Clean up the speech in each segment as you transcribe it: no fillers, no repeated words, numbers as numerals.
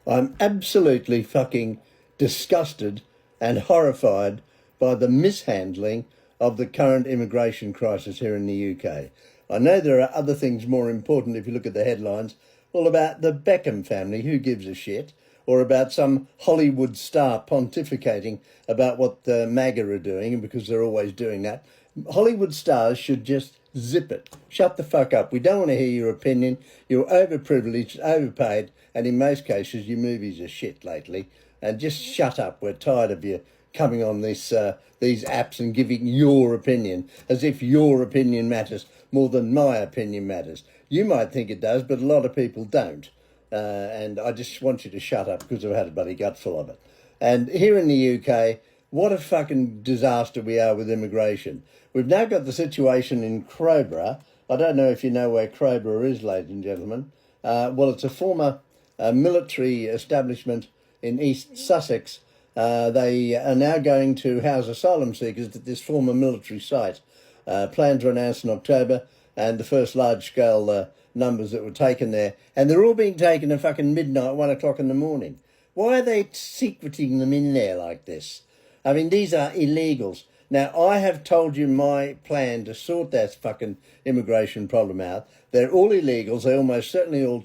I'm absolutely fucking disgusted and horrified by the mishandling of the current immigration crisis here in the UK. I know there are other things more important if you look at the headlines, all about the Beckham family, who gives a shit, or about some Hollywood star pontificating about what the MAGA are doing, and because they're always doing that. Hollywood stars should just zip it. Shut the fuck up. We don't want to hear your opinion. You're overprivileged, overpaid, and in most cases your movies are shit lately. And just shut up. We're tired of you coming on these apps and giving your opinion as if your opinion matters more than my opinion matters. You might think it does, but a lot of people don't. And I just want you to shut up because I've had a bloody gutful of it. And here in the UK, what a fucking disaster we are with immigration. We've now got the situation in Crowborough. I don't know if you know where Crowborough is, ladies and gentlemen. Well, it's a former military establishment in East Sussex. They are now going to house asylum seekers at this former military site. Plans were announced in October, and the first large-scale numbers that were taken there. And they're all being taken at fucking midnight, 1 o'clock in the morning. Why are they secreting them in there like this? I mean, these are illegals. Now, I have told you my plan to sort that fucking immigration problem out. They're all illegals. They almost certainly all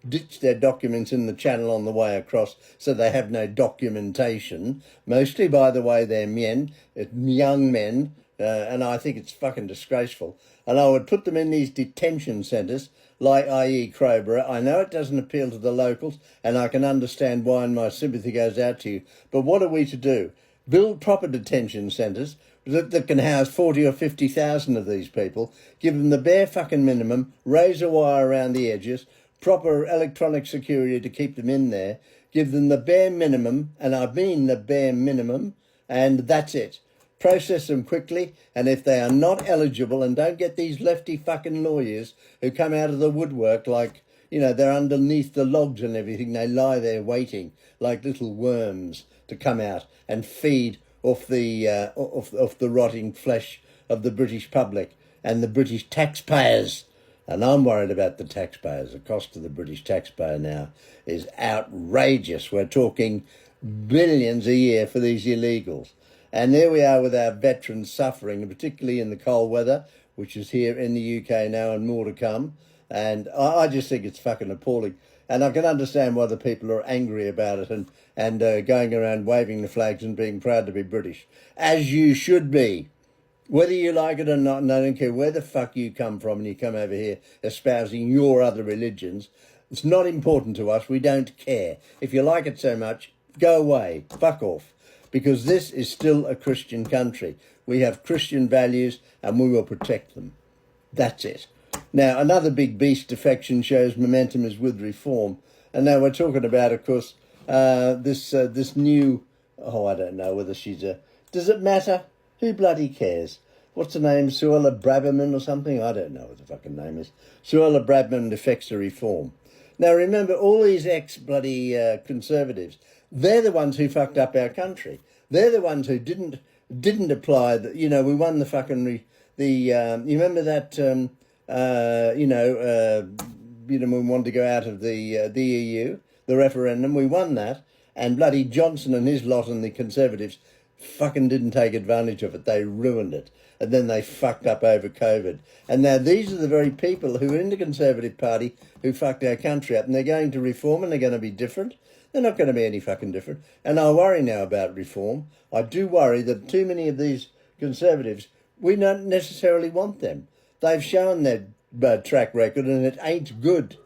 ditched their documents in the channel on the way across, so they have no documentation. Mostly, by the way, they're men, young men, and I think it's fucking disgraceful. And I would put them in these detention centres, like i.e. Crowborough. I know it doesn't appeal to the locals, and I can understand why, and my sympathy goes out to you. But what are we to do? Build proper detention centres that can house 40 or 50,000 of these people, give them the bare fucking minimum, razor wire around the edges, proper electronic security to keep them in there, give them the bare minimum, and I mean the bare minimum, and that's it. Process them quickly, and if they are not eligible, and don't get these lefty fucking lawyers who come out of the woodwork like, you know, they're underneath the logs and everything, they lie there waiting like little worms to come out and feed off the rotting flesh of the British public and the British taxpayers. And I'm worried about the taxpayers. The cost to the British taxpayer now is outrageous. We're talking billions a year for these illegals. And there we are with our veterans suffering, particularly in the cold weather, which is here in the UK now and more to come. And I just think it's fucking appalling. And I can understand why the people are angry about it and going around waving the flags and being proud to be British, as you should be. Whether you like it or not, and I don't care where the fuck you come from and you come over here espousing your other religions, it's not important to us. We don't care. If you like it so much, go away. Fuck off. Because this is still a Christian country. We have Christian values and we will protect them. That's it. Now, another big beast defection shows momentum is with reform. And now we're talking about, of course, this new... Oh, I don't know whether she's a... Does it matter? Who bloody cares? What's her name? Suella Braverman or something? I don't know what the fucking name is. Suella Braverman defects to reform. Now, remember, all these ex-bloody conservatives, they're the ones who fucked up our country. They're the ones who didn't apply... You know, we won the fucking... you remember that... when we wanted to go out of the EU, the referendum, we won that, and bloody Johnson and his lot and the Conservatives fucking didn't take advantage of it. They ruined it, and then they fucked up over COVID. And now these are the very people who are in the Conservative Party who fucked our country up, and they're going to reform, and they're going to be different. They're not going to be any fucking different. And I worry now about reform. I do worry that too many of these Conservatives, we don't necessarily want them. They've shown their track record, and it ain't good.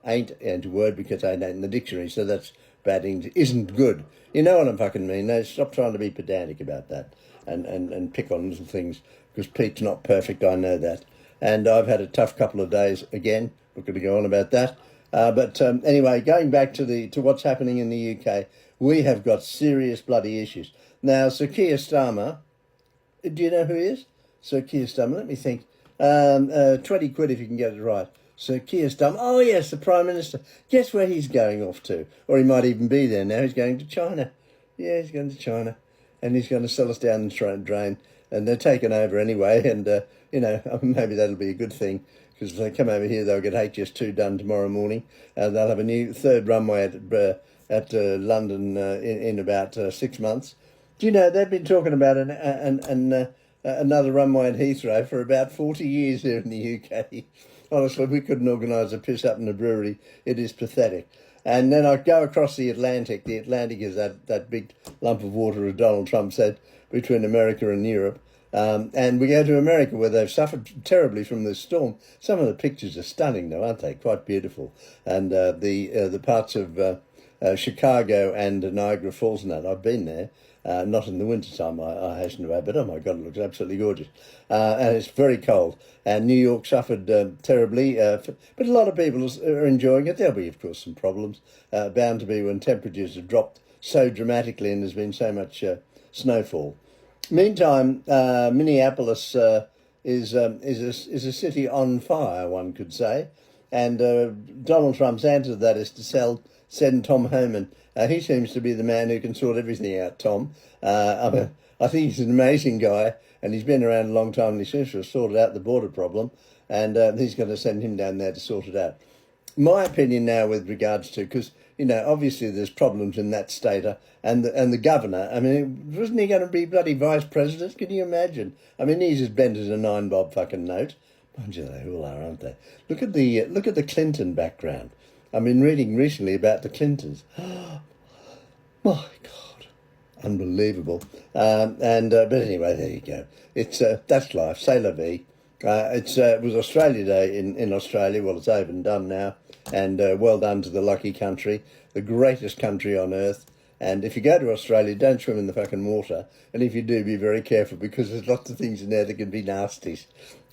Ain't a word because I ain't in the dictionary, so that's bad English. Isn't good. You know what I fucking mean. Now, stop trying to be pedantic about that and pick on little things, because Pete's not perfect, I know that. And I've had a tough couple of days again. Not going to go on about that. But anyway, going back to what's happening in the UK, we have got serious bloody issues. Now, Sir Keir Starmer, do you know who he is? Sir Keir Starmer, let me think. 20 quid if you can get it right. Sir Keir Starmer. Oh, yes, the Prime Minister. Guess where he's going off to? Or he might even be there now. He's going to China. Yeah, he's going to China. And he's going to sell us down the drain. And they're taken over anyway. And, maybe that'll be a good thing. because if they come over here, they'll get HS2 done tomorrow morning. They'll have a new third runway at London in about 6 months. Do you know, they've been talking about another runway at Heathrow for about 40 years here in the UK. Honestly, we couldn't organise a piss up in a brewery. It is pathetic. And then I go across the Atlantic. The Atlantic is that big lump of water, as Donald Trump said, between America and Europe. And we go to America, where they've suffered terribly from this storm. Some of the pictures are stunning, though, aren't they? Quite beautiful. And the parts of Chicago and Niagara Falls and that, I've been there. Not in the winter time, I hasten to add, but oh my God, it looks absolutely gorgeous. And it's very cold. And New York suffered terribly, but a lot of people are enjoying it. There'll be, of course, some problems, bound to be when temperatures have dropped so dramatically and there's been so much snowfall. Meantime, Minneapolis is a city on fire, one could say. And Donald Trump's answer to that is to send Tom Homan. He seems to be the man who can sort everything out, Tom. I think he's an amazing guy, and he's been around a long time, and he seems to have sorted out the border problem, and he's going to send him down there to sort it out. My opinion now with regards to, because, you know, obviously there's problems in that state, and the governor, I mean, wasn't he going to be bloody vice president? Can you imagine? I mean, he's as bent as a 9-bob fucking note. Mind you, they all are, aren't they? Look at the Clinton background. I've been reading recently about the Clintons. My God, unbelievable. But anyway, there you go. It's that's life. C'est la vie. It was Australia Day in Australia. Well, it's over and done now. And well done to the lucky country, the greatest country on earth. And if you go to Australia, don't swim in the fucking water. And if you do, be very careful, because there's lots of things in there that can be nasties,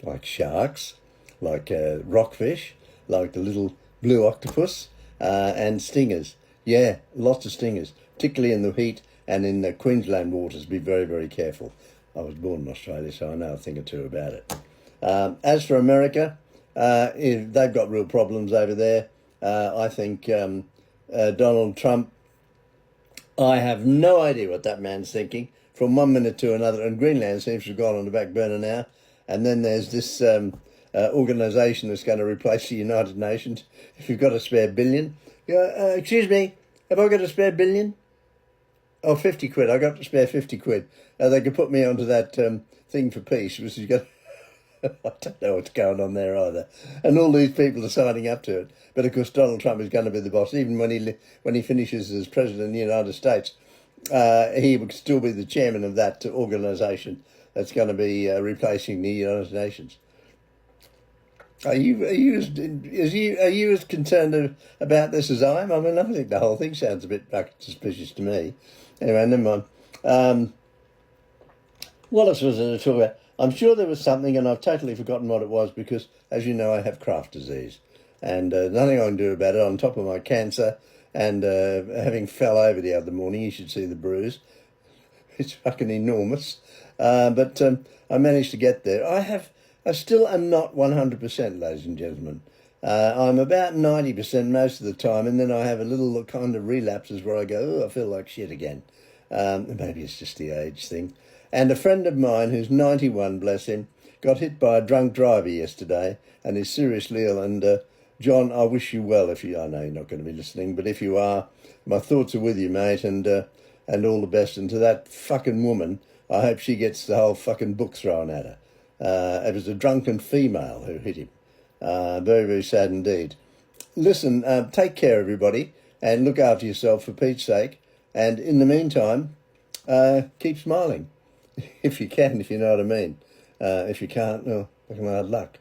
like sharks, like rockfish, like the little blue octopus, and stingers. Yeah, lots of stingers, particularly in the heat and in the Queensland waters. Be very, very careful. I was born in Australia, so I know a thing or two about it. As for America, they've got real problems over there. I think Donald Trump, I have no idea what that man's thinking from one minute to another. And Greenland seems to have gone on the back burner now. And then there's this organisation that's going to replace the United Nations. If you've got a spare billion, excuse me, have I got a spare billion? Oh, 50 quid. I got to spare 50 quid. They could put me onto that thing for peace, which is going. I don't know what's going on there either. And all these people are signing up to it. But of course, Donald Trump is going to be the boss. Even when he finishes as president of the United States, he would still be the chairman of that organisation that's going to be replacing the United Nations. Are you as concerned about this as I am? I mean, I think the whole thing sounds a bit suspicious to me. Anyway, never mind. What else was I to talk about? I'm sure there was something, and I've totally forgotten what it was, because, as you know, I have Kraft disease, and nothing I can do about it. On top of my cancer, and having fell over the other morning, you should see the bruise. It's fucking enormous. But I managed to get there. I still am not 100%, ladies and gentlemen. I'm about 90% most of the time, and then I have a little kind of relapses where I go, oh, I feel like shit again. Maybe it's just the age thing. And a friend of mine who's 91, bless him, got hit by a drunk driver yesterday and is seriously ill. And John, I wish you well. I know you're not going to be listening, but if you are, my thoughts are with you, mate, and all the best. And to that fucking woman, I hope she gets the whole fucking book thrown at her. It was a drunken female who hit him. Very, very sad indeed. Listen, take care, everybody, and look after yourself for Pete's sake. And in the meantime, keep smiling. If you can, if you know what I mean. If you can't, well, fucking hard luck.